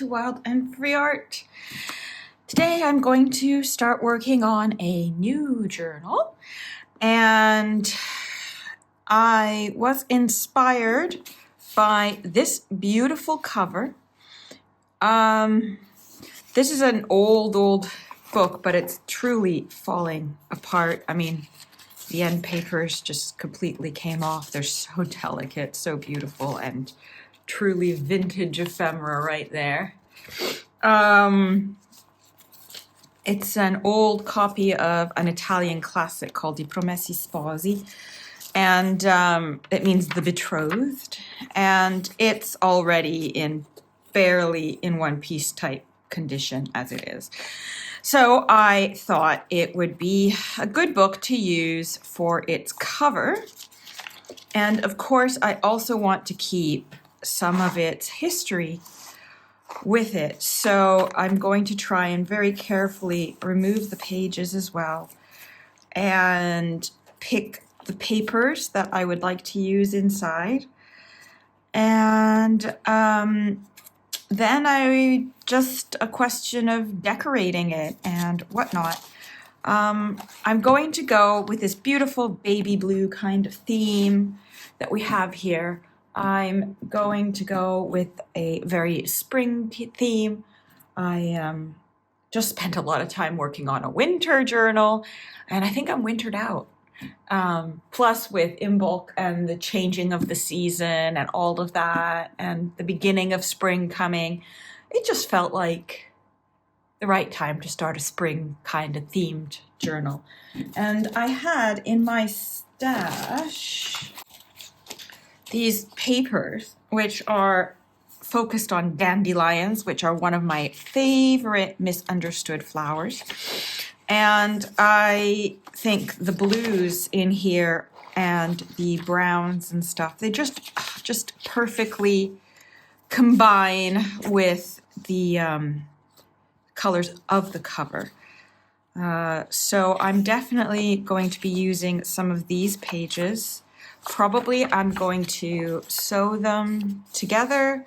Wild and Free Art. Today I'm going to start working on a new journal, and I was inspired by this beautiful cover. This is an old book, but it's truly falling apart. I mean, the end papers just completely came off. They're so delicate, so beautiful, and truly vintage ephemera right there. It's an old copy of an Italian classic called I Promessi Sposi, and it means the betrothed, and it's already in barely in one piece type condition as it is. So I thought it would be a good book to use for its cover. And of course, I also want to keep some of its history with it. So I'm going to try and very carefully remove the pages as well and pick the papers that I would like to use inside. And then just a question of decorating it and whatnot. I'm going to go with this beautiful baby blue kind of theme that we have here. I'm going to go with a very spring theme. I just spent a lot of time working on a winter journal, and I think I'm wintered out. Plus with Imbolc and the changing of the season and all of that, and the beginning of spring coming, it just felt like the right time to start a spring kind of themed journal. And I had in my stash these papers, which are focused on dandelions, which are one of my favorite misunderstood flowers. And I think the blues in here and the browns and stuff, they just perfectly combine with the colors of the cover. So I'm definitely going to be using some of these pages. Probably I'm going to sew them together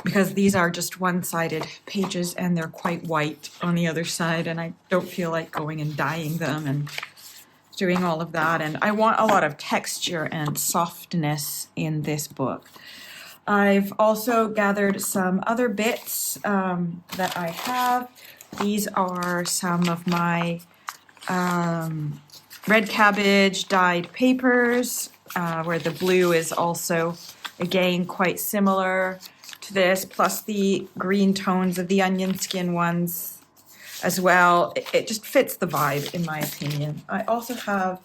because these are just one-sided pages and they're quite white on the other side, and I don't feel like going and dyeing them and doing all of that. And I want a lot of texture and softness in this book. I've also gathered some other bits that I have. These are some of my red cabbage dyed papers, where the blue is also, again, quite similar to this, plus the green tones of the onion skin ones as well. It just fits the vibe, in my opinion. I also have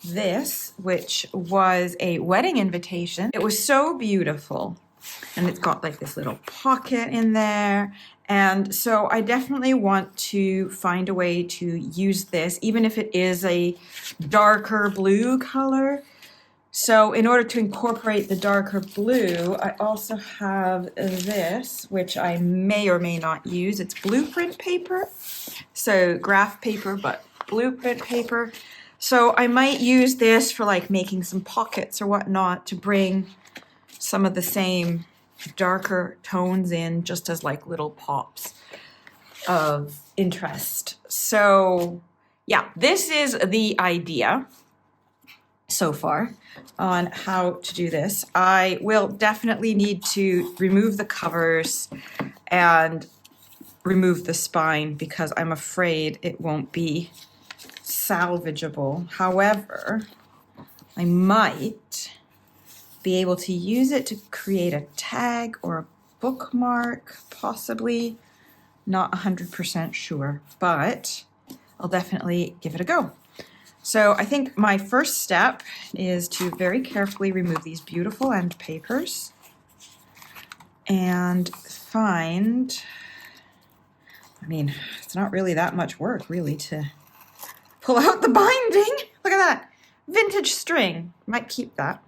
this, which was a wedding invitation. It was so beautiful, and it's got like this little pocket in there. And so I definitely want to find a way to use this, even if it is a darker blue color. So in order to incorporate the darker blue, I also have this, which I may or may not use. It's blueprint paper, so graph paper, but blueprint paper. So I might use this for like making some pockets or whatnot to bring some of the same darker tones in, just as like little pops of interest. So yeah, this is the idea so far on how to do this. I will definitely need to remove the covers and remove the spine because I'm afraid it won't be salvageable. However, I might be able to use it to create a tag or a bookmark, possibly. Not 100% sure, but I'll definitely give it a go. So I think my first step is to very carefully remove these beautiful end papers and find, I mean, it's not really that much work really to pull out the binding. Look at that, vintage string, might keep that.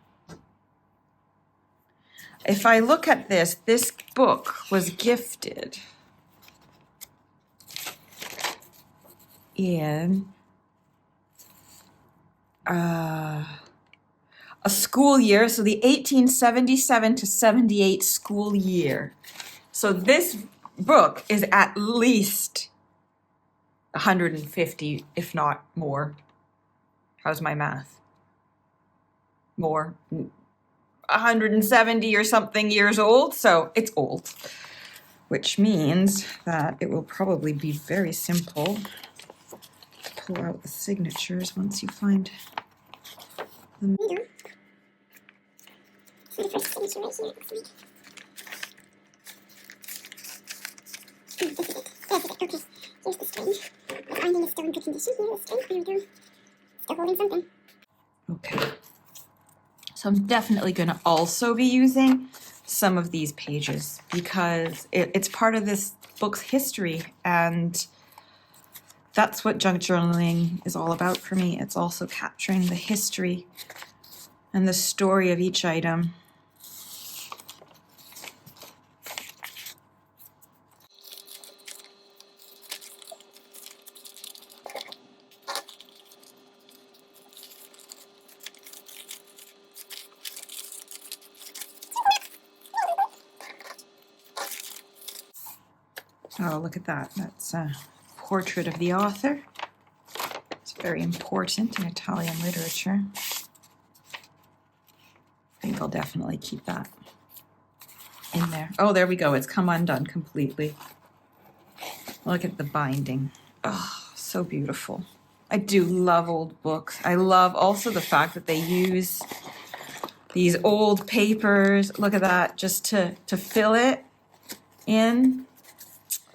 If I look at this book was gifted in a school year, so the 1877 to 78 school year. So this book is at least 150, if not more. How's my math? More. 170 or something years old, so it's old. Which means that it will probably be very simple to pull out the signatures once you find them. So the first signature right here, looks like. This is it. That's it. Okay. Here's the string. The binding is still in good condition. Here's the string. There we go. Still holding something. Okay. So I'm definitely going to also be using some of these pages because it's part of this book's history, and that's what junk journaling is all about for me. It's also capturing the history and the story of each item. Oh, look at that. That's a portrait of the author. It's very important in Italian literature. I think I'll definitely keep that in there. Oh, there we go. It's come undone completely. Look at the binding. Oh, so beautiful. I do love old books. I love also the fact that they use these old papers. Look at that, just to fill it in.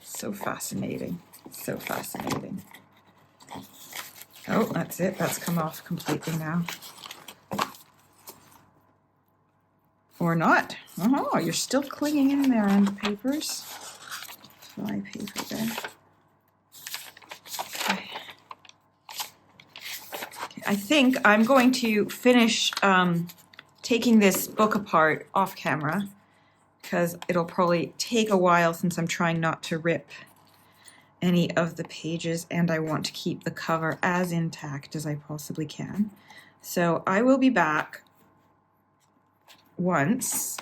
So fascinating. So fascinating. Oh, that's it. That's come off completely now. Or not. Oh, you're still clinging in there on the papers. Fly paper there. Okay. I think I'm going to finish taking this book apart off camera because it'll probably take a while since I'm trying not to rip any of the pages, and I want to keep the cover as intact as I possibly can. So I will be back once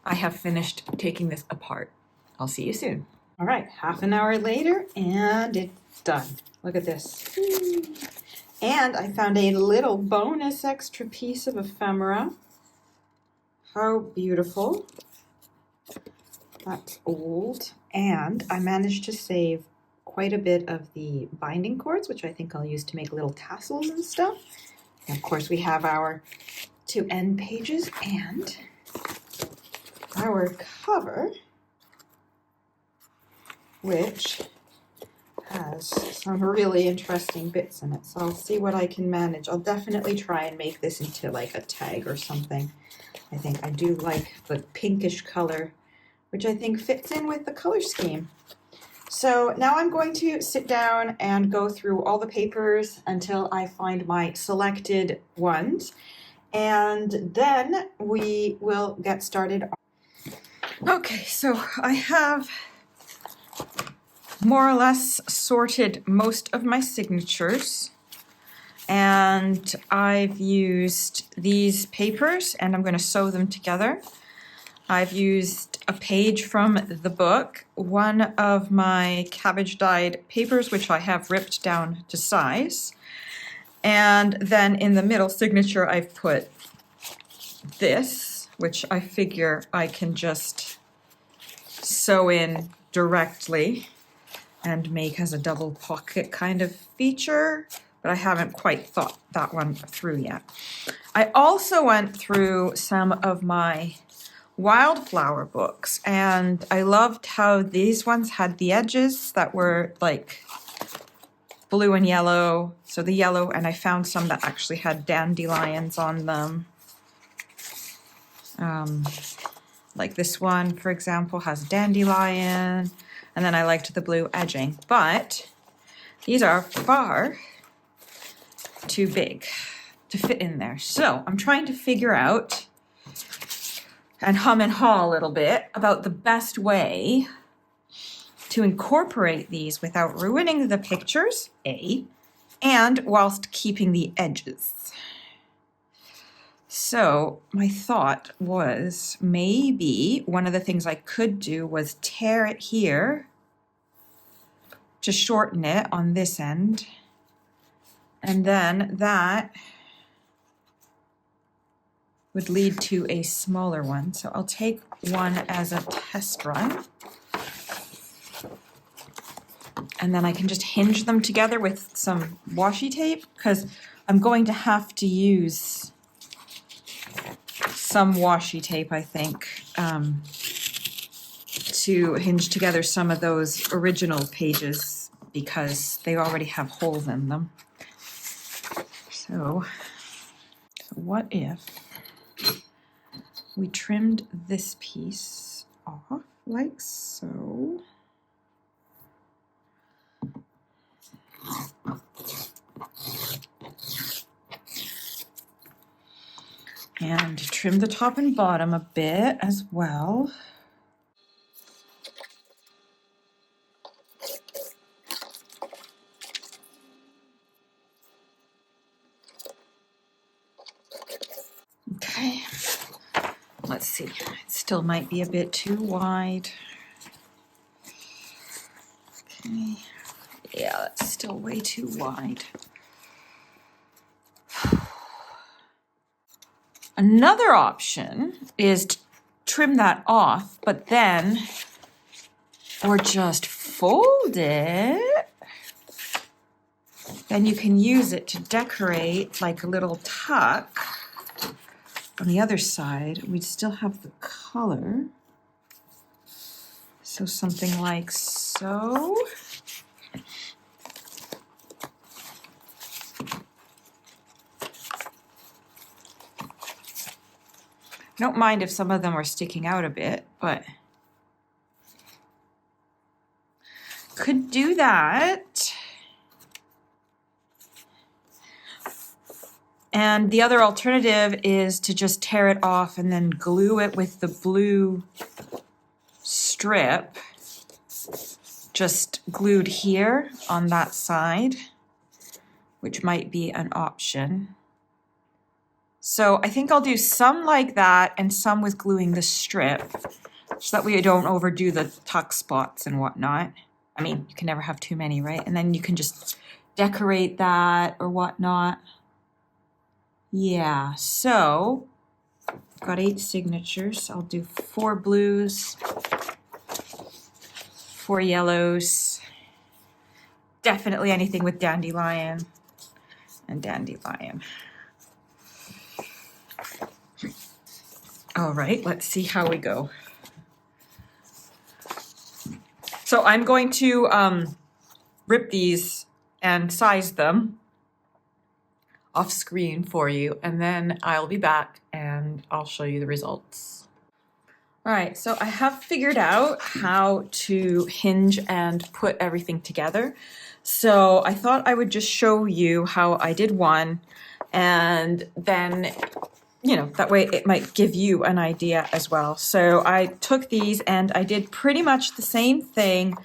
I have finished taking this apart. I'll see you soon. All right, half an hour later, and it's done. Look at this. And I found a little bonus extra piece of ephemera. How beautiful. That's old. And I managed to save quite a bit of the binding cords, which I think I'll use to make little tassels and stuff. And of course, we have our two end pages and our cover, which has some really interesting bits in it. So I'll see what I can manage. I'll definitely try and make this into like a tag or something. I think I do like the pinkish color, which I think fits in with the color scheme. So now I'm going to sit down and go through all the papers until I find my selected ones. And then we will get started. Okay, so I have more or less sorted most of my signatures. And I've used these papers and I'm going to sew them together. I've used a page from the book, one of my cabbage dyed papers, which I have ripped down to size. And then in the middle signature, I've put this, which I figure I can just sew in directly and make as a double pocket kind of feature, but I haven't quite thought that one through yet. I also went through some of my wildflower books, and I loved how these ones had the edges that were like blue and yellow. So the yellow, and I found some that actually had dandelions on them. Like this one, for example, has dandelion, and then I liked the blue edging, but these are far too big to fit in there. So I'm trying to figure out and hum and haw a little bit about the best way to incorporate these without ruining the pictures, A, and whilst keeping the edges. So my thought was maybe one of the things I could do was tear it here to shorten it on this end. And then that would lead to a smaller one. So I'll take one as a test run. And then I can just hinge them together with some washi tape because I'm going to have to use some washi tape, I think, to hinge together some of those original pages because they already have holes in them. So what if we trimmed this piece off like so? And trim the top and bottom a bit as well. Okay, let's see, it still might be a bit too wide. Okay, yeah, that's still way too wide. Another option is to trim that off, but then, or just fold it. Then you can use it to decorate like a little tuck. On the other side, we'd still have the color. So something like so. I don't mind if some of them are sticking out a bit, but could do that. And the other alternative is to just tear it off and then glue it with the blue strip just glued here on that side, which might be an option. So I think I'll do some like that and some with gluing the strip so that we don't overdo the tuck spots and whatnot. I mean, you can never have too many, right? And then you can just decorate that or whatnot. Yeah, so got 8 signatures. I'll do 4 blues, 4 yellows, definitely anything with dandelion and dandelion. All right, let's see how we go. So I'm going to rip these and size them off screen for you, and then I'll be back and I'll show you the results. All right, so I have figured out how to hinge and put everything together. So I thought I would just show you how I did one, and then, you know, that way it might give you an idea as well. So I took these and I did pretty much the same thing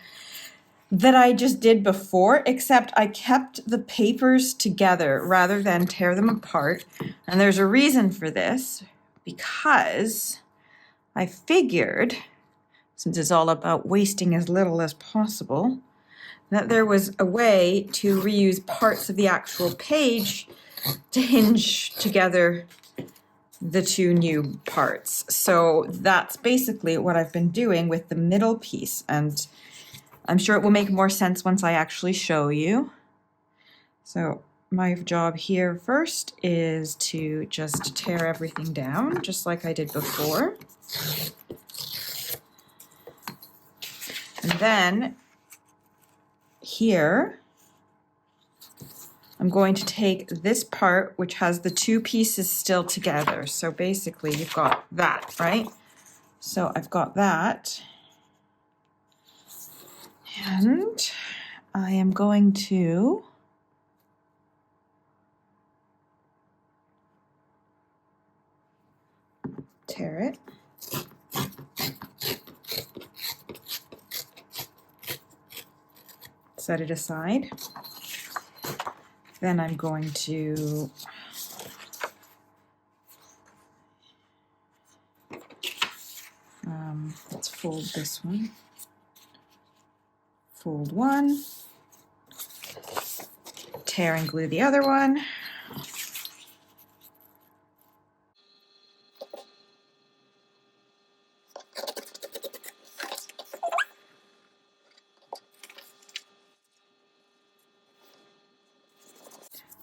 that I just did before, except I kept the papers together rather than tear them apart. And there's a reason for this, because I figured, since it's all about wasting as little as possible, that there was a way to reuse parts of the actual page to hinge together the 2 new parts. So that's basically what I've been doing with the middle piece, and I'm sure it will make more sense once I actually show you. So my job here first is to just tear everything down, just like I did before. And then here, I'm going to take this part, which has the 2 pieces still together. So basically you've got that, right? So I've got that. And I am going to tear it. Set it aside. Then I'm going to fold this one, fold one, tear and glue the other one.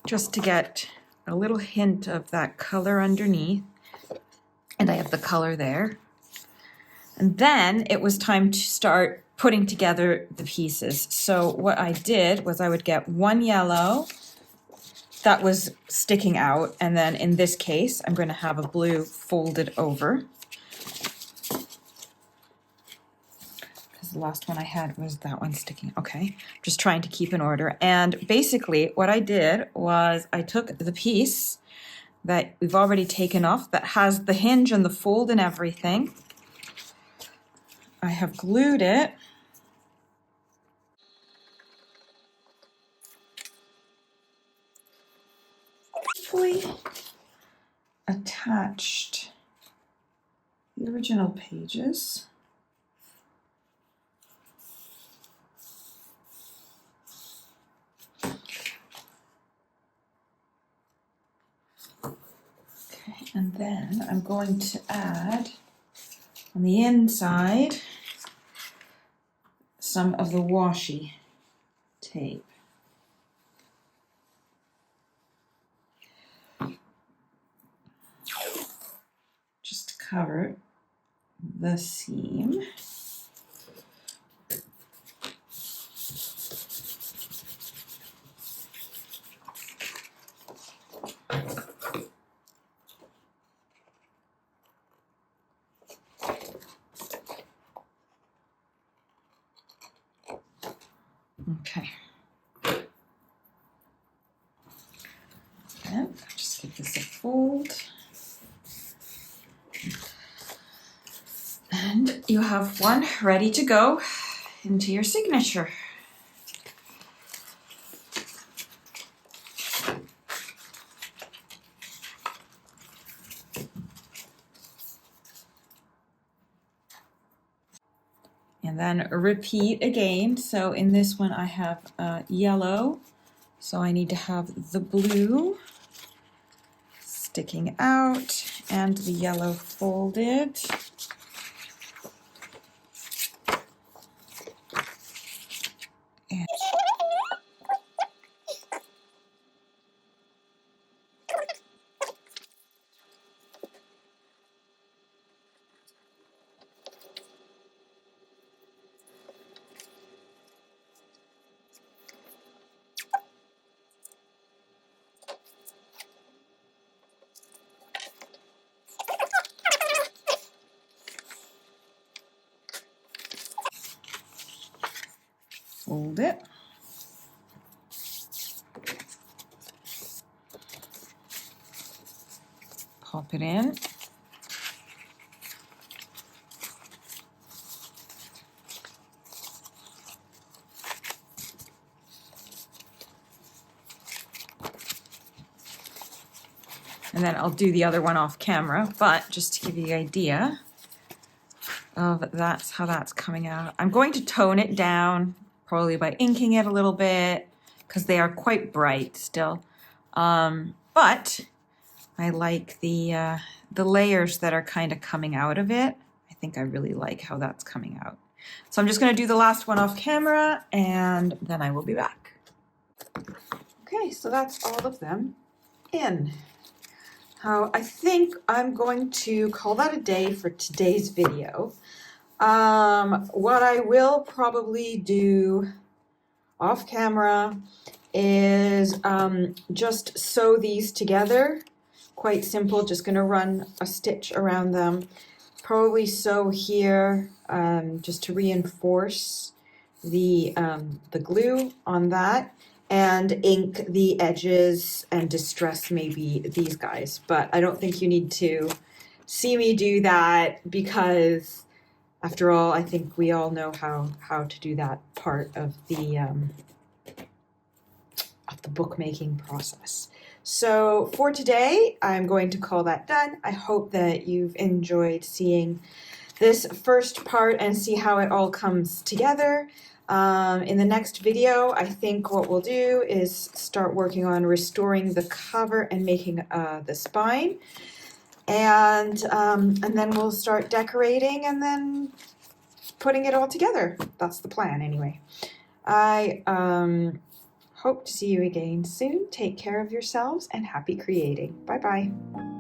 Just to get a little hint of that color underneath. And I have the color there. And then it was time to start putting together the pieces. So what I did was I would get one yellow that was sticking out, and then in this case, I'm going to have a blue folded over. Because the last one I had was that one sticking. Okay, just trying to keep in order. And basically what I did was I took the piece that we've already taken off that has the hinge and the fold and everything. I have glued it. Fully attached the original pages. Okay, and then I'm going to add on the inside some of the washi tape. Just to cover the seam. Okay. And just give this a fold. And you have one ready to go into your signature. And then repeat again. So in this one I have yellow, so I need to have the blue sticking out and the yellow folded. And fold it. Pop it in. And then I'll do the other one off camera, but just to give you the idea of that's how that's coming out. I'm going to tone it down, probably by inking it a little bit, because they are quite bright still. But I like the layers that are kind of coming out of it. I think I really like how that's coming out. So I'm just going to do the last one off camera, and then I will be back. Okay, so that's all of them in. I think I'm going to call that a day for today's video. What I will probably do off camera is just sew these together. Quite simple, just going to run a stitch around them. Probably sew here just to reinforce the glue on that, and ink the edges and distress maybe these guys. But I don't think you need to see me do that, because after all, I think we all know how to do that part of the bookmaking process. So for today, I'm going to call that done. I hope that you've enjoyed seeing this first part and see how it all comes together. In the next video, I think what we'll do is start working on restoring the cover and making the spine. And then we'll start decorating and then putting it all together. That's the plan anyway. I hope to see you again soon. Take care of yourselves and happy creating. Bye-bye.